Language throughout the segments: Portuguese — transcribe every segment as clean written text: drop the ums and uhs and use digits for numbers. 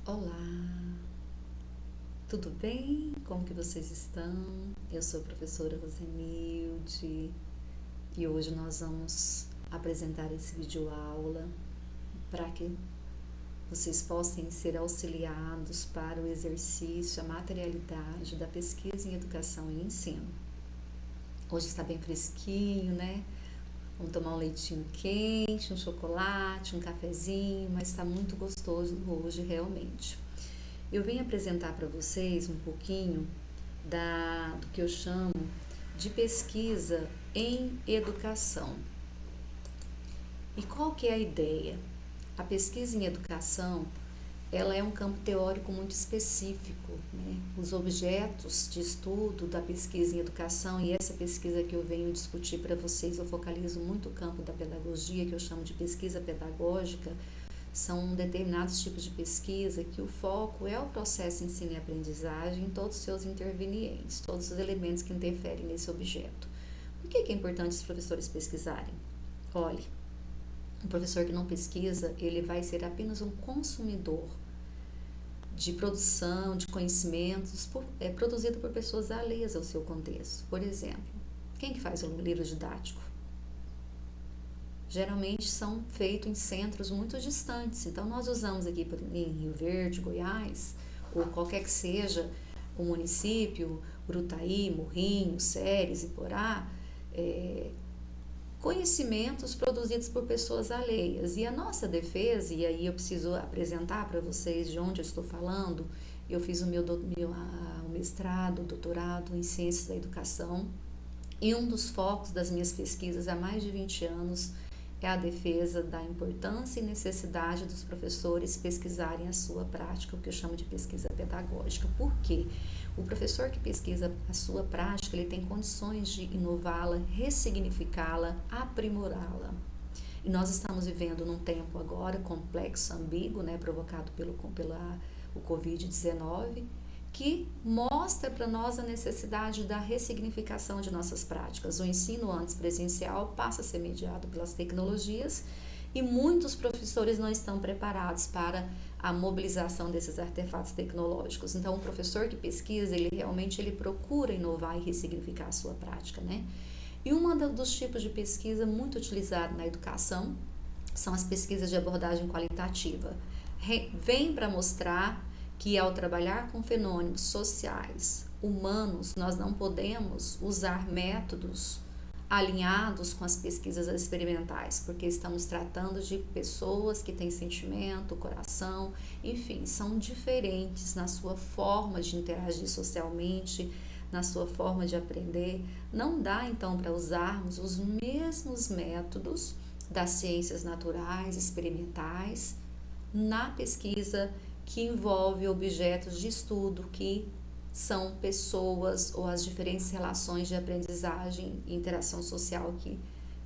Olá, tudo bem? Como que vocês estão? Eu sou a professora Rosenilde e hoje nós vamos apresentar esse vídeo aula para que vocês possam ser auxiliados para o exercício, a materialidade da pesquisa em educação e ensino. Hoje está bem fresquinho, né? Vamos tomar um leitinho quente, um chocolate, um cafezinho, mas está muito gostoso hoje realmente. Eu vim apresentar para vocês um pouquinho do que eu chamo de pesquisa em educação. E qual que é a ideia? A pesquisa em educação, ela é um campo teórico muito específico, né? Os objetos de estudo da pesquisa em educação, e essa pesquisa que eu venho discutir para vocês, eu focalizo muito o campo da pedagogia, que eu chamo de pesquisa pedagógica. São determinados tipos de pesquisa que o foco é o processo ensino e aprendizagem em todos os seus intervenientes, todos os elementos que interferem nesse objeto. Por que é importante os professores pesquisarem? Olhe, um professor que não pesquisa, ele vai ser apenas um consumidor de produção, de conhecimentos produzido por pessoas alheias ao seu contexto. Por exemplo, quem que faz um livro didático? Geralmente são feitos em centros muito distantes. Então, nós usamos aqui em Rio Verde, Goiás, ou qualquer que seja o município, Urutaí, Morrinho, Ceres, Iporá, conhecimentos produzidos por pessoas alheias. E a nossa defesa, e aí eu preciso apresentar para vocês de onde eu estou falando, eu fiz o meu mestrado, doutorado em Ciências da Educação, e um dos focos das minhas pesquisas há mais de 20 anos é a defesa da importância e necessidade dos professores pesquisarem a sua prática, o que eu chamo de pesquisa pedagógica. Por quê? O professor que pesquisa a sua prática, ele tem condições de inová-la, ressignificá-la, aprimorá-la. E nós estamos vivendo num tempo agora complexo, ambíguo, né, provocado pelo Covid-19, que mostra para nós a necessidade da ressignificação de nossas práticas. O ensino antes presencial passa a ser mediado pelas tecnologias e muitos professores não estão preparados para a mobilização desses artefatos tecnológicos. Então, o professor que pesquisa, ele realmente procura inovar e ressignificar a sua prática, né? E dos tipos de pesquisa muito utilizado na educação são as pesquisas de abordagem qualitativa. Vem para mostrar que ao trabalhar com fenômenos sociais, humanos, nós não podemos usar métodos alinhados com as pesquisas experimentais, porque estamos tratando de pessoas que têm sentimento, coração, enfim, são diferentes na sua forma de interagir socialmente, na sua forma de aprender. Não dá então para usarmos os mesmos métodos das ciências naturais, experimentais, na pesquisa que envolve objetos de estudo que são pessoas ou as diferentes relações de aprendizagem e interação social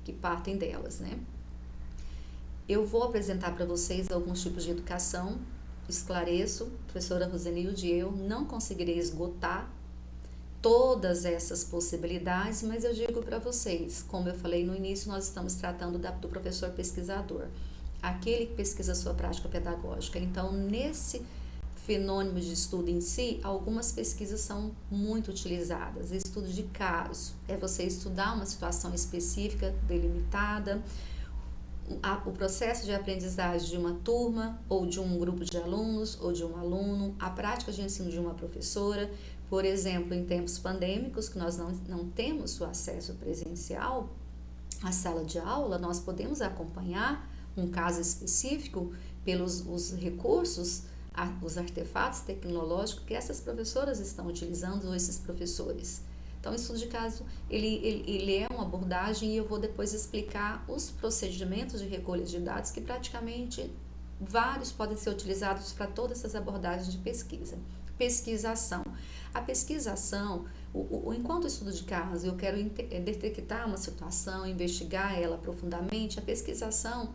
que partem delas, né? Eu vou apresentar para vocês alguns tipos de educação, esclareço, professora Rosenilde, eu não conseguirei esgotar todas essas possibilidades, mas eu digo para vocês, como eu falei no início, nós estamos tratando do professor pesquisador, aquele que pesquisa a sua prática pedagógica. Então, nesse fenômeno de estudo em si, algumas pesquisas são muito utilizadas. Estudo de caso é você estudar uma situação específica, delimitada, o processo de aprendizagem de uma turma ou de um grupo de alunos ou de um aluno, a prática de ensino de uma professora. Por exemplo, em tempos pandêmicos, que nós não temos o acesso presencial à sala de aula, nós podemos acompanhar um caso específico pelos os recursos, os artefatos tecnológicos que essas professoras estão utilizando, ou esses professores. Então, o estudo de caso, ele é uma abordagem e eu vou depois explicar os procedimentos de recolha de dados que praticamente vários podem ser utilizados para todas essas abordagens de pesquisa. Pesquisação. A pesquisação, enquanto estudo de caso eu quero detectar uma situação, investigar ela profundamente, a pesquisação,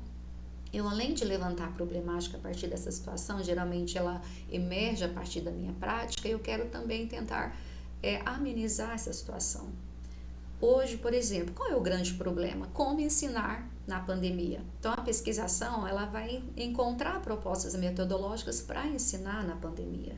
eu além de levantar a problemática a partir dessa situação, geralmente ela emerge a partir da minha prática, eu quero também tentar amenizar essa situação. Hoje, por exemplo, qual é o grande problema? Como ensinar na pandemia. Então, a pesquisação, ela vai encontrar propostas metodológicas para ensinar na pandemia.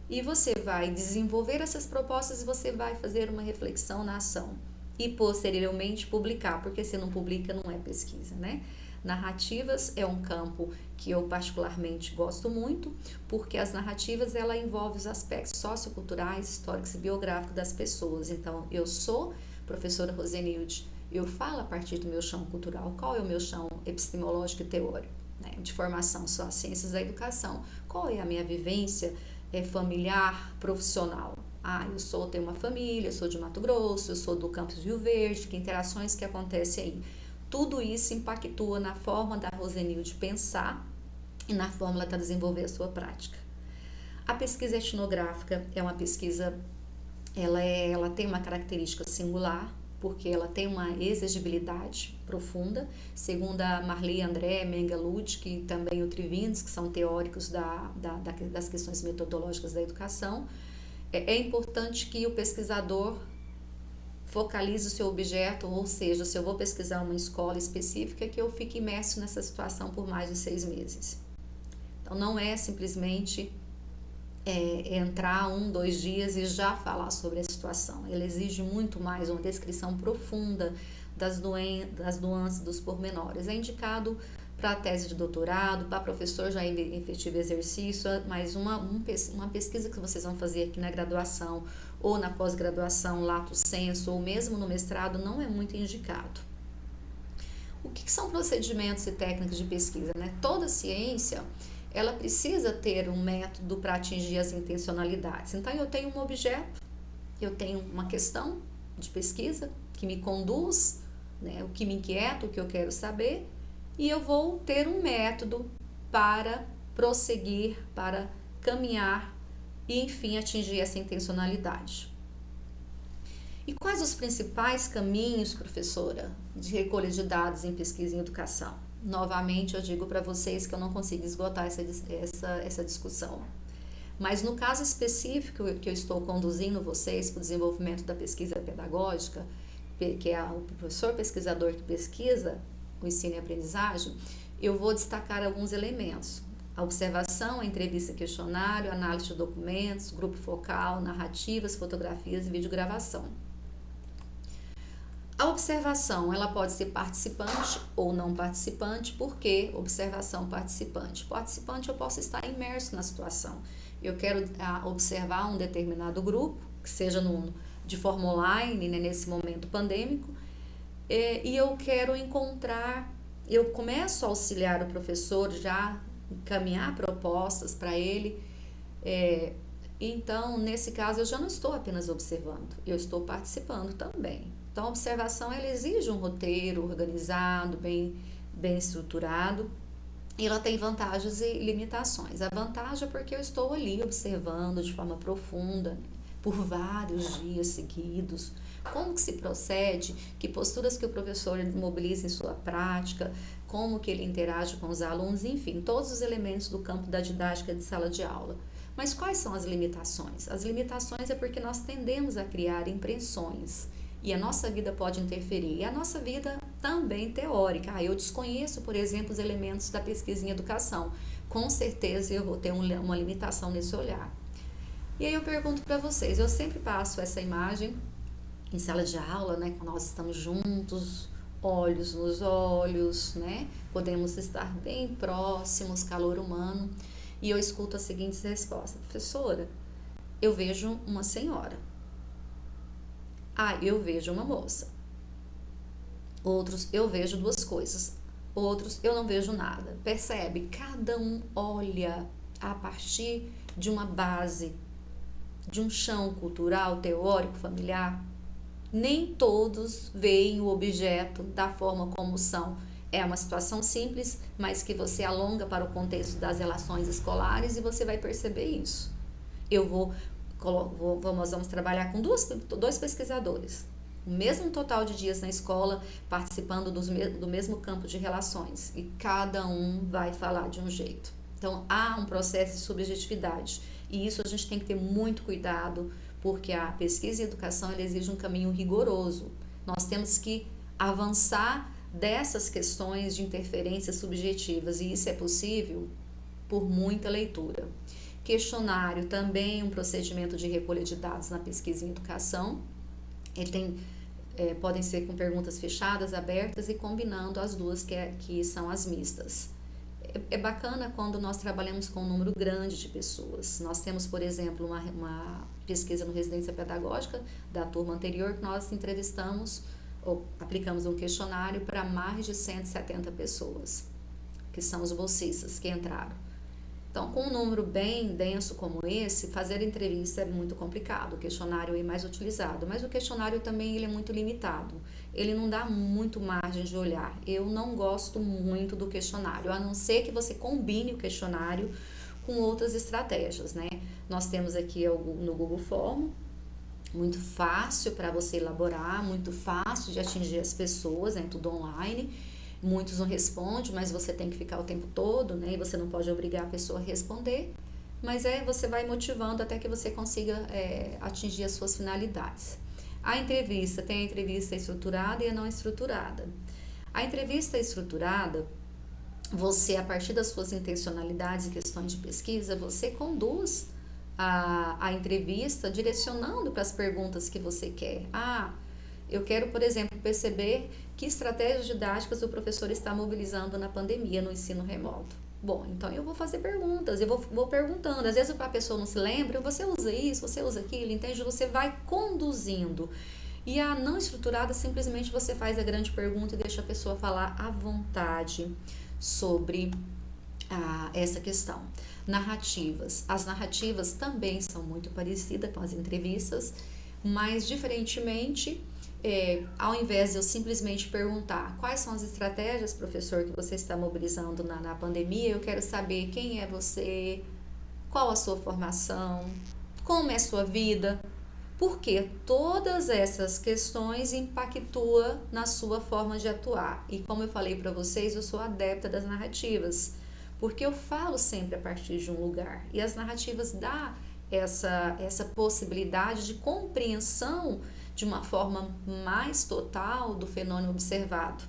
E você vai desenvolver essas propostas e você vai fazer uma reflexão na ação. E posteriormente publicar, porque se não publica não é pesquisa, né? Narrativas é um campo que eu particularmente gosto muito, porque as narrativas ela envolve os aspectos socioculturais, históricos e biográficos das pessoas. Então, eu sou professora Rosenilde, eu falo a partir do meu chão cultural. Qual é o meu chão epistemológico e teórico? Né? De formação são as ciências da educação. Qual é a minha vivência familiar, profissional? Tenho uma família, eu sou de Mato Grosso, eu sou do Campus Rio Verde, que interações que acontecem aí. Tudo isso impactua na forma da Rosenilde pensar e na forma de desenvolver a sua prática. A pesquisa etnográfica é uma pesquisa, ela tem uma característica singular, porque ela tem uma exigibilidade profunda, segundo a Marli André, Mengelud, que também o Trivins, que são teóricos das questões metodológicas da educação. É importante que o pesquisador focalize o seu objeto, ou seja, se eu vou pesquisar uma escola específica, que eu fique imerso nessa situação por mais de 6 meses. Então, não é simplesmente entrar 1, 2 dias e já falar sobre a situação. Ele exige muito mais uma descrição profunda das nuances, dos pormenores. É indicado para a tese de doutorado, para professor já em efetivo exercício, mas uma pesquisa que vocês vão fazer aqui na graduação ou na pós-graduação, lato sensu, ou mesmo no mestrado, não é muito indicado. O que são procedimentos e técnicas de pesquisa? Né? Toda ciência, ela precisa ter um método para atingir as intencionalidades. Então, eu tenho um objeto, eu tenho uma questão de pesquisa que me conduz, né, o que me inquieta, o que eu quero saber, e eu vou ter um método para prosseguir, para caminhar e, enfim, atingir essa intencionalidade. E quais os principais caminhos, professora, de recolha de dados em pesquisa em educação? Novamente, eu digo para vocês que eu não consigo esgotar essa discussão. Mas no caso específico que eu estou conduzindo vocês para o desenvolvimento da pesquisa pedagógica, que é o professor pesquisador que pesquisa o ensino e aprendizagem, eu vou destacar alguns elementos. A observação, a entrevista questionário, análise de documentos, grupo focal, narrativas, fotografias e videogravação. A observação, ela pode ser participante ou não participante. Por que observação participante? Participante, eu posso estar imerso na situação. Eu quero observar um determinado grupo, que seja de forma online, né, nesse momento pandêmico, e eu quero eu começo a auxiliar o professor, já encaminhar propostas para ele. Então, nesse caso, eu já não estou apenas observando, eu estou participando também. Então, a observação, ela exige um roteiro organizado, bem estruturado, e ela tem vantagens e limitações. A vantagem é porque eu estou ali observando de forma profunda, por vários dias seguidos, como que se procede, que posturas que o professor mobiliza em sua prática, como que ele interage com os alunos, enfim, todos os elementos do campo da didática de sala de aula. Mas quais são as limitações? As limitações é porque nós tendemos a criar impressões e a nossa vida pode interferir. E a nossa vida também teórica. Eu desconheço, por exemplo, os elementos da pesquisa em educação. Com certeza eu vou ter uma limitação nesse olhar. E aí eu pergunto para vocês, eu sempre passo essa imagem em sala de aula, né, quando nós estamos juntos, olhos nos olhos, né, podemos estar bem próximos, calor humano, e eu escuto as seguintes respostas. Professora, eu vejo uma senhora. Eu vejo uma moça. Outros, eu vejo 2 coisas. Outros, eu não vejo nada. Percebe? Cada um olha a partir de uma base, de um chão cultural, teórico, familiar. Nem todos veem o objeto da forma como são. É uma situação simples, mas que você alonga para o contexto das relações escolares e você vai perceber isso. Nós vamos trabalhar com 2 pesquisadores, o mesmo total de dias na escola, participando do mesmo campo de relações, e cada um vai falar de um jeito. Então, há um processo de subjetividade, e isso a gente tem que ter muito cuidado, porque a pesquisa e a educação ela exige um caminho rigoroso. Nós temos que avançar dessas questões de interferências subjetivas, e isso é possível por muita leitura. Questionário também é um procedimento de recolha de dados na pesquisa em educação. Ele tem, podem ser com perguntas fechadas, abertas e combinando as duas que são as mistas. É bacana quando nós trabalhamos com um número grande de pessoas. Nós temos, por exemplo, uma pesquisa no Residência Pedagógica da turma anterior que nós entrevistamos ou aplicamos um questionário para mais de 170 pessoas, que são os bolsistas que entraram. Então, com um número bem denso como esse, fazer entrevista é muito complicado. O questionário é mais utilizado, mas o questionário também ele é muito limitado. Ele não dá muito margem de olhar. Eu não gosto muito do questionário, a não ser que você combine o questionário com outras estratégias, né? Nós temos aqui no Google Form, muito fácil para você elaborar, muito fácil de atingir as pessoas, é tudo online. Muitos não respondem, mas você tem que ficar o tempo todo, né? E você não pode obrigar a pessoa a responder, mas você vai motivando até que você consiga atingir as suas finalidades. A entrevista, tem a entrevista estruturada e a não estruturada. A entrevista estruturada, você, a partir das suas intencionalidades e questões de pesquisa, você conduz a entrevista direcionando para as perguntas que você quer. Eu quero, por exemplo, perceber que estratégias didáticas o professor está mobilizando na pandemia, no ensino remoto. Bom, então eu vou fazer perguntas, eu vou perguntando. Às vezes a pessoa não se lembra, você usa isso, você usa aquilo, entende? Você vai conduzindo. E a não estruturada, simplesmente você faz a grande pergunta e deixa a pessoa falar à vontade sobre essa questão. Narrativas. As narrativas também são muito parecidas com as entrevistas, mas diferentemente, ao invés de eu simplesmente perguntar quais são as estratégias, professor, que você está mobilizando na pandemia, eu quero saber quem é você, qual a sua formação, como é a sua vida, porque todas essas questões impactuam na sua forma de atuar. E como eu falei para vocês, eu sou adepta das narrativas, porque eu falo sempre a partir de um lugar, e as narrativas dão essa possibilidade de compreensão de uma forma mais total do fenômeno observado,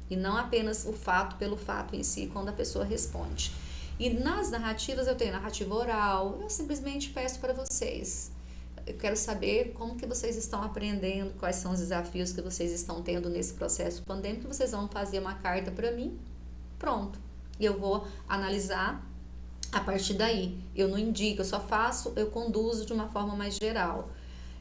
e não apenas o fato pelo fato em si, quando a pessoa responde. E nas narrativas, eu tenho narrativa oral, eu simplesmente peço para vocês, eu quero saber como que vocês estão aprendendo, quais são os desafios que vocês estão tendo nesse processo pandêmico, vocês vão fazer uma carta para mim, pronto, e eu vou analisar a partir daí. Eu não indico, eu só faço, eu conduzo de uma forma mais geral.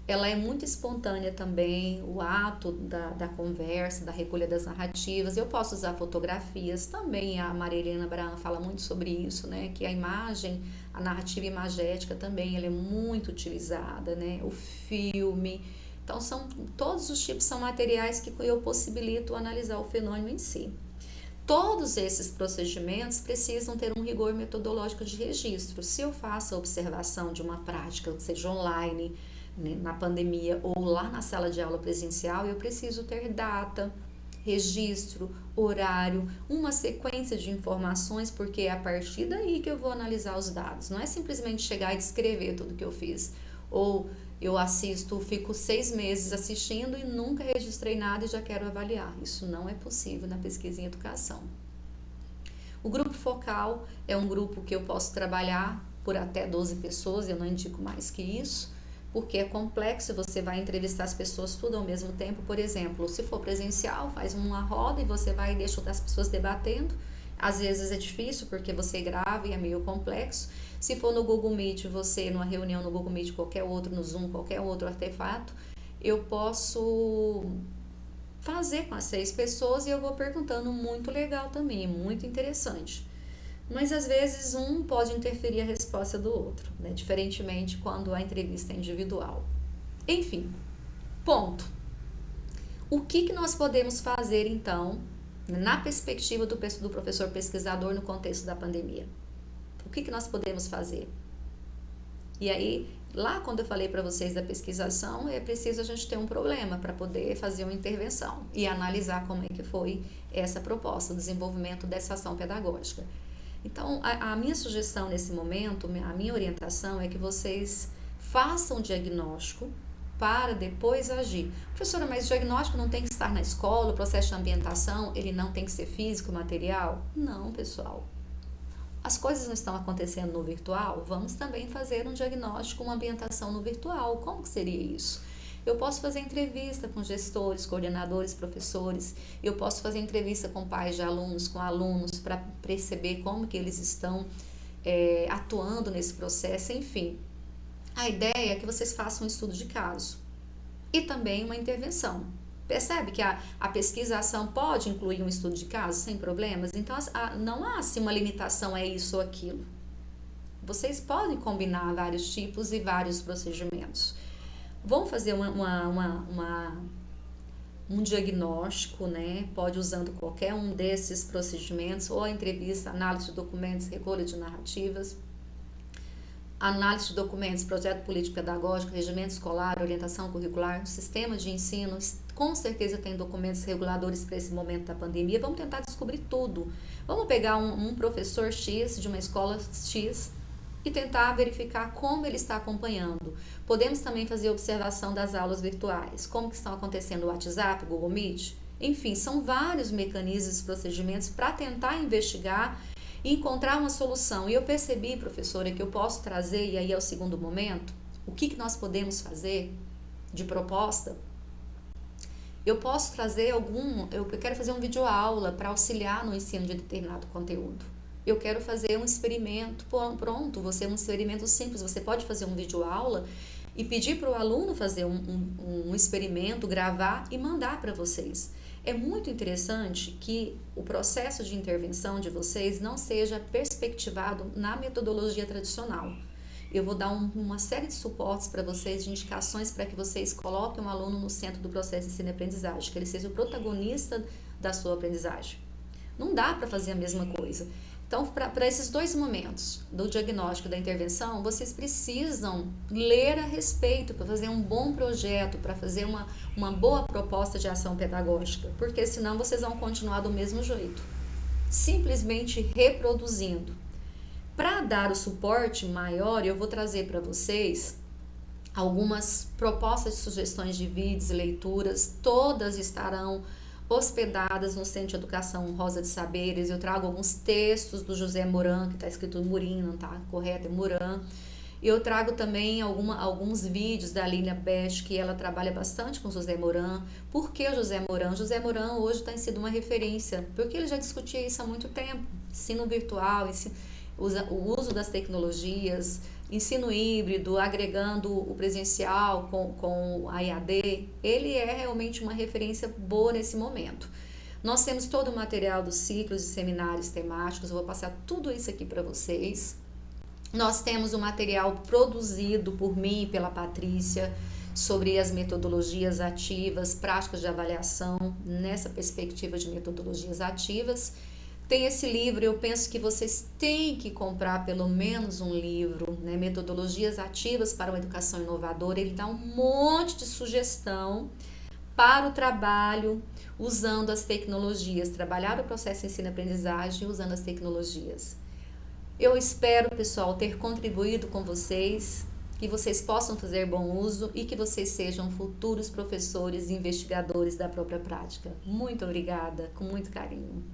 Ela é muito espontânea também, o ato da conversa, da recolha das narrativas. Eu posso usar fotografias também, a Maria Helena Abraham fala muito sobre isso, né? Que a imagem, a narrativa imagética também, ela é muito utilizada, né? O filme. Então, todos os tipos são materiais que eu possibilito analisar o fenômeno em si. Todos esses procedimentos precisam ter um rigor metodológico de registro. Se eu faço a observação de uma prática, seja online, na pandemia ou lá na sala de aula presencial, eu preciso ter data, registro, horário, uma sequência de informações, porque é a partir daí que eu vou analisar os dados. Não é simplesmente chegar e descrever tudo que eu fiz. Ou eu fico 6 meses assistindo e nunca registrei nada e já quero avaliar. Isso não é possível na pesquisa em educação. O grupo focal é um grupo que eu posso trabalhar por até 12 pessoas, eu não indico mais que isso, porque é complexo, você vai entrevistar as pessoas tudo ao mesmo tempo. Por exemplo, se for presencial, faz uma roda e você vai e deixa as pessoas debatendo. Às vezes é difícil porque você grava e é meio complexo. Se for no Google Meet, você numa reunião no Google Meet, qualquer outro, no Zoom, qualquer outro artefato, eu posso fazer com as 6 pessoas e eu vou perguntando, muito legal também, muito interessante. Mas às vezes um pode interferir a resposta do outro, né? Diferentemente quando a entrevista é individual. Enfim, ponto. O que nós podemos fazer então, na perspectiva do professor pesquisador no contexto da pandemia? O que nós podemos fazer? E aí, lá quando eu falei para vocês da pesquisação, é preciso a gente ter um problema para poder fazer uma intervenção e analisar como é que foi essa proposta, o desenvolvimento dessa ação pedagógica. Então, a minha sugestão nesse momento, a minha orientação é que vocês façam um diagnóstico para depois agir. Professora, mas o diagnóstico não tem que estar na escola, o processo de ambientação, ele não tem que ser físico, material? Não, pessoal. As coisas não estão acontecendo no virtual, vamos também fazer um diagnóstico, uma ambientação no virtual. Como que seria isso? Eu posso fazer entrevista com gestores, coordenadores, professores, eu posso fazer entrevista com pais de alunos, com alunos, para perceber como que eles estão atuando nesse processo, enfim. A ideia é que vocês façam um estudo de caso e também uma intervenção. Percebe que a pesquisação pode incluir um estudo de caso sem problemas? Então, não há assim uma limitação, é isso ou aquilo. Vocês podem combinar vários tipos e vários procedimentos. Vamos fazer um diagnóstico, né? Pode usando qualquer um desses procedimentos, ou a entrevista, análise de documentos, recolha de narrativas, análise de documentos, projeto político-pedagógico, regimento escolar, orientação curricular, sistema de ensino. Com certeza tem documentos reguladores para esse momento da pandemia. Vamos tentar descobrir tudo. Vamos pegar um professor X de uma escola X e tentar verificar como ele está acompanhando. Podemos também fazer observação das aulas virtuais, como que estão acontecendo o WhatsApp, Google Meet. Enfim, são vários mecanismos e procedimentos para tentar investigar e encontrar uma solução. E eu percebi, professora, que eu posso trazer, e aí é o segundo momento, o que nós podemos fazer de proposta. Eu posso trazer eu quero fazer um vídeo aula para auxiliar no ensino de determinado conteúdo. Eu quero fazer um experimento, pronto, você é um experimento simples, você pode fazer um vídeo aula e pedir para o aluno fazer um experimento, gravar e mandar para vocês. É muito interessante que o processo de intervenção de vocês não seja perspectivado na metodologia tradicional. Eu vou dar uma série de suportes para vocês, de indicações para que vocês coloquem um aluno no centro do processo de ensino e aprendizagem, que ele seja o protagonista da sua aprendizagem. Não dá para fazer a mesma coisa. Então, para esses dois momentos, do diagnóstico e da intervenção, vocês precisam ler a respeito para fazer um bom projeto, para fazer uma boa proposta de ação pedagógica, porque senão vocês vão continuar do mesmo jeito, simplesmente reproduzindo. Para dar o suporte maior, eu vou trazer para vocês algumas propostas de sugestões de vídeos e leituras, todas estarão hospedadas no Centro de Educação Rosa de Saberes. Eu trago alguns textos do José Moran, que está escrito Murim, não está correto, é Moran. Eu trago também alguns vídeos da Lília Best, que ela trabalha bastante com José Moran. Por que o José Moran? José Moran hoje tem sido uma referência, porque ele já discutia isso há muito tempo. Ensino virtual, o uso das tecnologias, ensino híbrido, agregando o presencial com a EAD, ele é realmente uma referência boa nesse momento. Nós temos todo o material dos ciclos e seminários temáticos, eu vou passar tudo isso aqui para vocês. Nós temos o material produzido por mim e pela Patrícia sobre as metodologias ativas, práticas de avaliação, nessa perspectiva de metodologias ativas. Tem esse livro, eu penso que vocês têm que comprar pelo menos um livro, né? Metodologias ativas para uma educação inovadora. Ele dá um monte de sugestão para o trabalho usando as tecnologias, trabalhar o processo de ensino-aprendizagem usando as tecnologias. Eu espero, pessoal, ter contribuído com vocês, que vocês possam fazer bom uso e que vocês sejam futuros professores e investigadores da própria prática. Muito obrigada, com muito carinho.